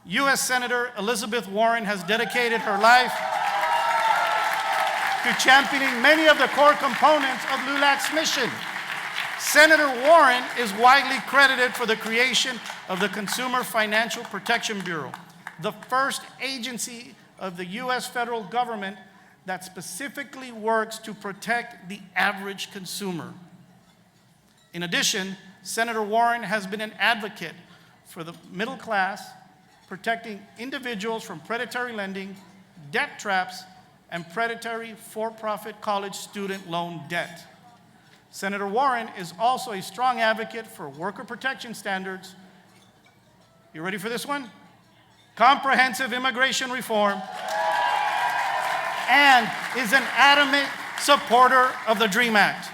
U.S. Senator Elizabeth Warren has dedicated her life to championing many of the core components of LULAC's mission. Senator Warren is widely credited for the creation of the Consumer Financial Protection Bureau, the first agency of the U.S. federal government that specifically works to protect the average consumer. In addition, Senator Warren has been an advocate for the middle class, protecting individuals from predatory lending, debt traps, and predatory for-profit college student loan debt. Senator Warren is also a strong advocate for worker protection standards. You ready for this one? Comprehensive immigration reform, and is an adamant supporter of the DREAM Act.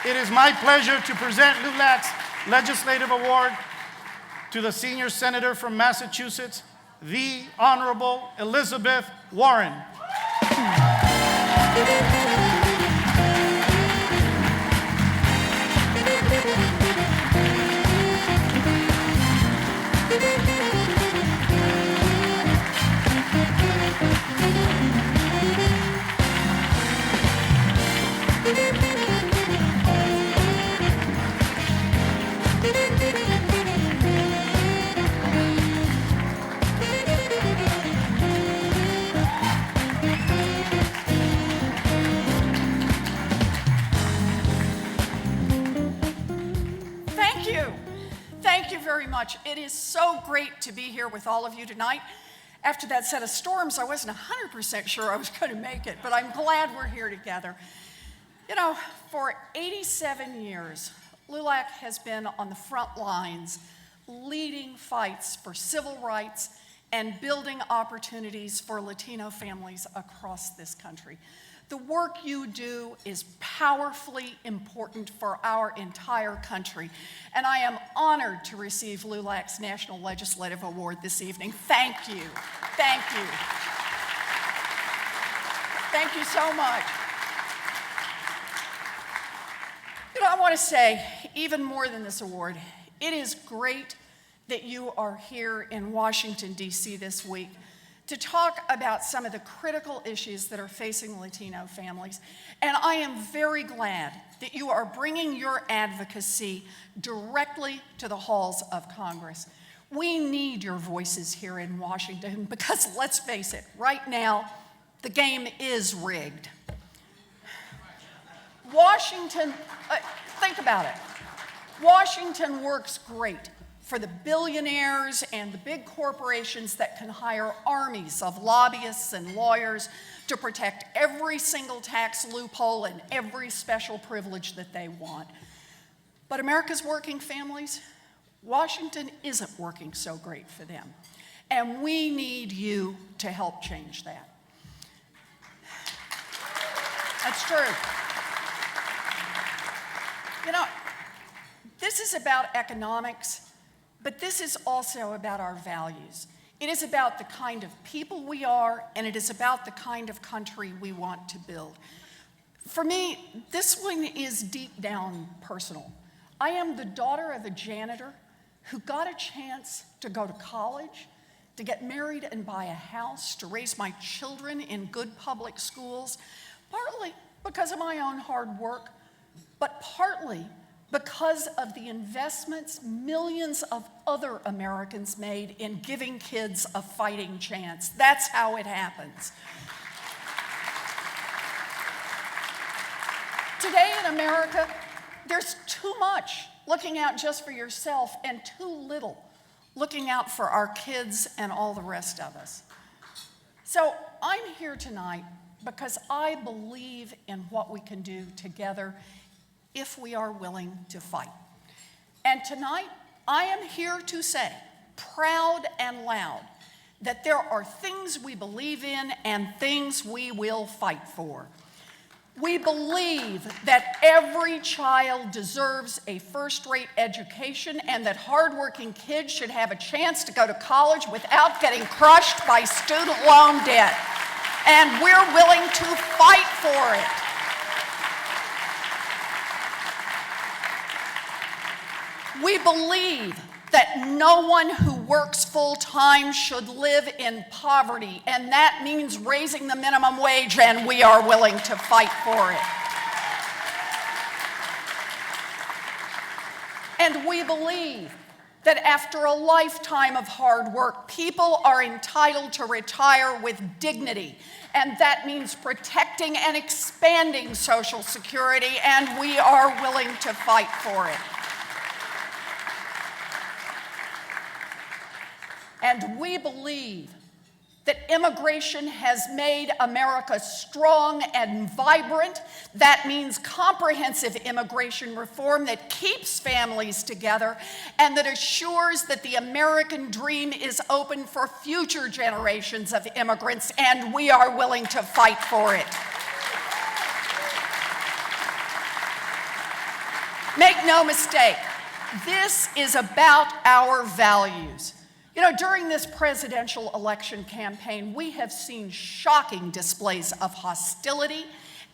It is my pleasure to present LULAC's Legislative Award to the senior senator from Massachusetts, the Honorable Elizabeth Warren. Thank you very much. It is so great to be here with all of you tonight. After that set of storms, I wasn't 100% sure I was going to make it, but I'm glad we're here together. You know, for 87 years, LULAC has been on the front lines, leading fights for civil rights and building opportunities for Latino families across this country. The work you do is powerfully important for our entire country, and I am honored to receive LULAC's National Legislative Award this evening. Thank you. Thank you. Thank you so much. You know, I want to say, even more than this award, it is great that you are here in Washington, D.C. this week to talk about some of the critical issues that are facing Latino families. And I am very glad that you are bringing your advocacy directly to the halls of Congress. We need your voices here in Washington because, let's face it, right now, the game is rigged. Washington, think about it. Washington works great for the billionaires and the big corporations that can hire armies of lobbyists and lawyers to protect every single tax loophole and every special privilege that they want. But America's working families, Washington isn't working so great for them. And we need you to help change that. That's true. You know, this is about economics, but this is also about our values. It is about the kind of people we are, and it is about the kind of country we want to build. For me, this one is deep down personal. I am the daughter of a janitor who got a chance to go to college, to get married and buy a house, to raise my children in good public schools, partly because of my own hard work, but partly because of the investments millions of other Americans made in giving kids a fighting chance. That's how it happens. Today in America, there's too much looking out just for yourself and too little looking out for our kids and all the rest of us. So I'm here tonight because I believe in what we can do together if we are willing to fight. And tonight, I am here to say, proud and loud, that there are things we believe in and things we will fight for. We believe that every child deserves a first-rate education and that hardworking kids should have a chance to go to college without getting crushed by student loan debt. And we're willing to fight for it. We believe that no one who works full-time should live in poverty, and that means raising the minimum wage, and we are willing to fight for it. And we believe that after a lifetime of hard work, people are entitled to retire with dignity. And that means protecting and expanding Social Security, and we are willing to fight for it. And we believe that immigration has made America strong and vibrant. That means comprehensive immigration reform that keeps families together and that assures that the American dream is open for future generations of immigrants, and we are willing to fight for it. Make no mistake, this is about our values. You know, during this presidential election campaign, we have seen shocking displays of hostility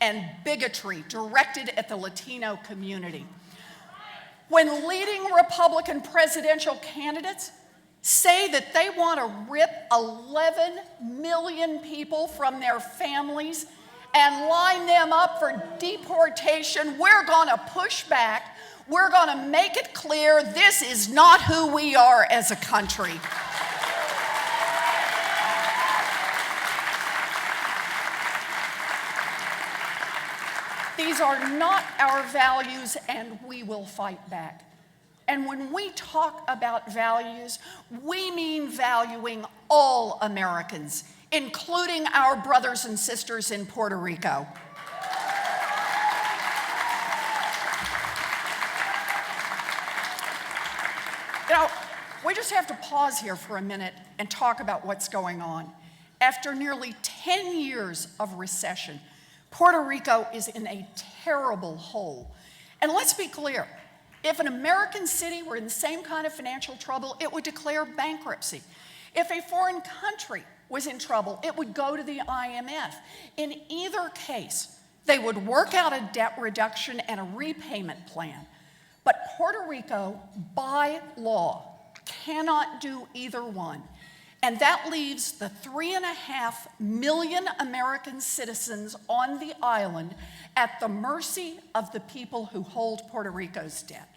and bigotry directed at the Latino community. When leading Republican presidential candidates say that they want to rip 11 million people from their families and line them up for deportation, we're going to push back. We're going to make it clear this is not who we are as a country. These are not our values, and we will fight back. And when we talk about values, we mean valuing all Americans, including our brothers and sisters in Puerto Rico. You know, we just have to pause here for a minute and talk about what's going on. After nearly 10 years of recession, Puerto Rico is in a terrible hole. And let's be clear, if an American city were in the same kind of financial trouble, it would declare bankruptcy. If a foreign country was in trouble, it would go to the IMF. In either case, they would work out a debt reduction and a repayment plan. But Puerto Rico, by law, cannot do either one. And that leaves the 3.5 million American citizens on the island at the mercy of the people who hold Puerto Rico's debt.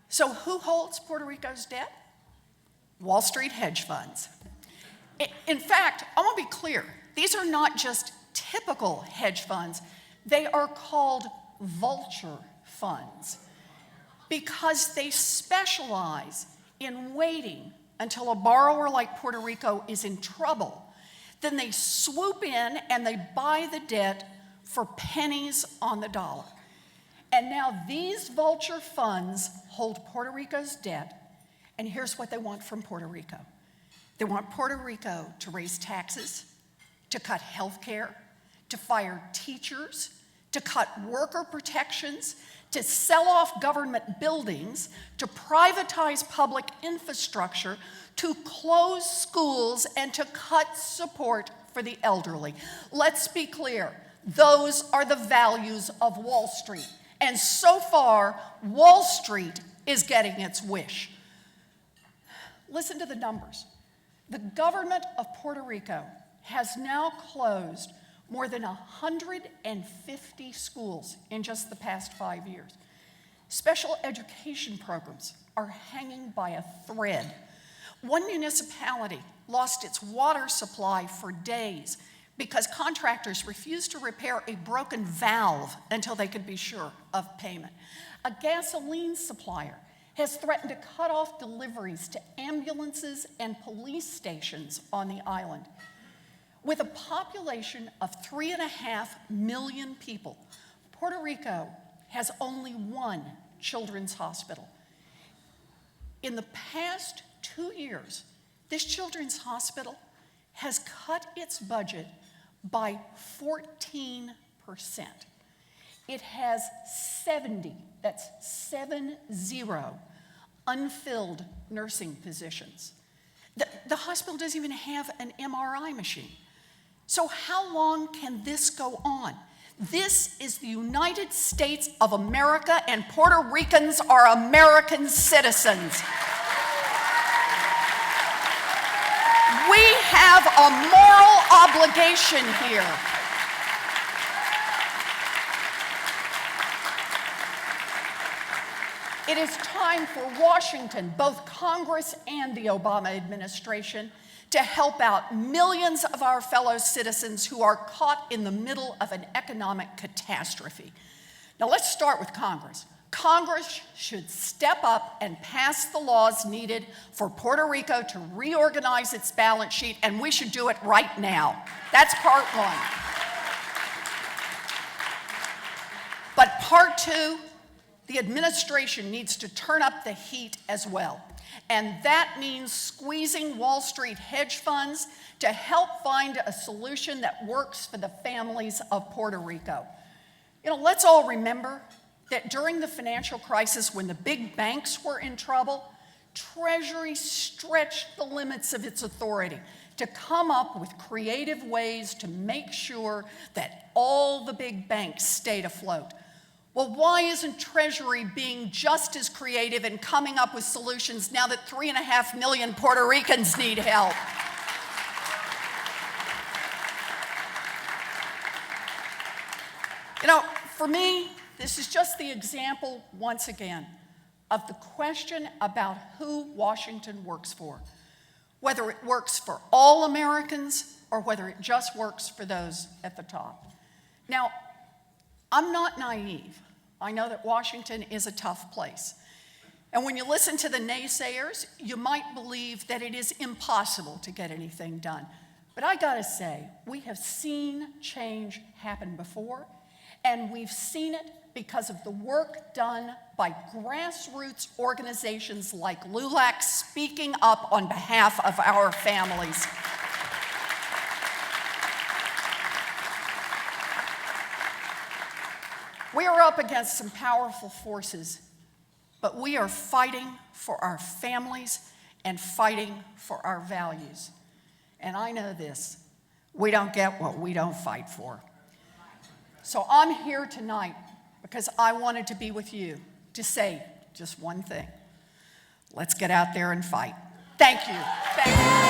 So who holds Puerto Rico's debt? Wall Street hedge funds. In fact, I want to be clear, these are not just typical hedge funds, they are called vulture funds, because they specialize in waiting until a borrower like Puerto Rico is in trouble. Then they swoop in and they buy the debt for pennies on the dollar. And now these vulture funds hold Puerto Rico's debt, and here's what they want from Puerto Rico. They want Puerto Rico to raise taxes, to cut health care, to fire teachers, to cut worker protections, to sell off government buildings, to privatize public infrastructure, to close schools, and to cut support for the elderly. Let's be clear, those are the values of Wall Street. And so far, Wall Street is getting its wish. Listen to the numbers. The government of Puerto Rico has now closed more than 150 schools in just the past 5 years. Special education programs are hanging by a thread. One municipality lost its water supply for days because contractors refused to repair a broken valve until they could be sure of payment. A gasoline supplier has threatened to cut off deliveries to ambulances and police stations on the island. With a population of 3.5 million people, Puerto Rico has only one children's hospital. In the past 2 years, this children's hospital has cut its budget by 14%. It has 70, that's 70, unfilled nursing positions. The hospital doesn't even have an MRI machine. So how long can this go on? This is the United States of America, and Puerto Ricans are American citizens. have a moral obligation here. It is time for Washington, both Congress and the Obama administration, to help out millions of our fellow citizens who are caught in the middle of an economic catastrophe. Now let's start with Congress. Congress should step up and pass the laws needed for Puerto Rico to reorganize its balance sheet, and we should do it right now. That's part one. But part two, the administration needs to turn up the heat as well. And that means squeezing Wall Street hedge funds to help find a solution that works for the families of Puerto Rico. You know, let's all remember that during the financial crisis, when the big banks were in trouble, Treasury stretched the limits of its authority to come up with creative ways to make sure that all the big banks stayed afloat. Well, why isn't Treasury being just as creative and coming up with solutions now that 3.5 million Puerto Ricans need help? You know, for me, this is just the example, once again, of the question about who Washington works for, whether it works for all Americans or whether it just works for those at the top. Now, I'm not naive. I know that Washington is a tough place. And when you listen to the naysayers, you might believe that it is impossible to get anything done. But I gotta say, we have seen change happen before, and we've seen it because of the work done by grassroots organizations like LULAC speaking up on behalf of our families. We are up against some powerful forces, but we are fighting for our families and fighting for our values. And I know this, we don't get what we don't fight for. So I'm here tonight because I wanted to be with you to say just one thing. Let's get out there and fight. Thank you. Thank you.